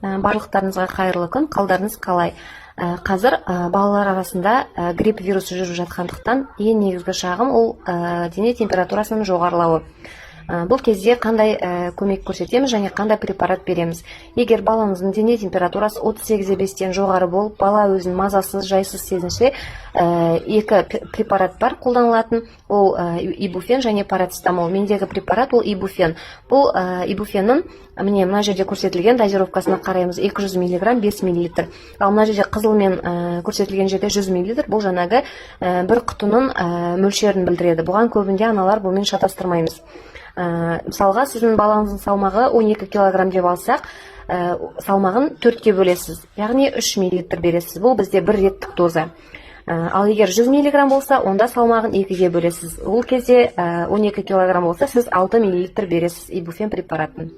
Барлықтарыңызға қайырлы күн, қалдарыңыз қалай? Қазір балалар арасында грипп вирусы жүріп жатқандықтан ең негізгі шағым ол дене температурасының жоғарылауы. Бұл кезде қандай көмек көрсетеміз және қандай препарат береміз? Егер балаңыздың дене температурасы 38,5-тен жоғары болып, бала өзін мазасыз, жайсыз сезінсе, екі препарат бар қолданылатын, ол ибуфен және парацетамол. Мендегі препарат ол ибуфен. Бұл ибуфеннің міне мына жерде көрсетілген дозировкасына қараймыз, 200 мг 5 мл. Ал мына жерде қызылмен көрсетілген жерде 100 мл. Бұл жаңағы бір құтының мөлшерін білдіреді. Бұған көбінде аналар бұмен шатастырмаймыз. Мысалға, сіздің балаңыздың салмағы 12 кг деп алсақ, салмағын 4-ке бөлесіз, яғни 3 мл бересіз. Бұл бізде бір реттік доза. Ал егер 100 мг болса, онда салмағын 2-ге бөлесіз. Ол кезде 12 кг болса, сіз 6 мл бересіз ибуфен препаратын.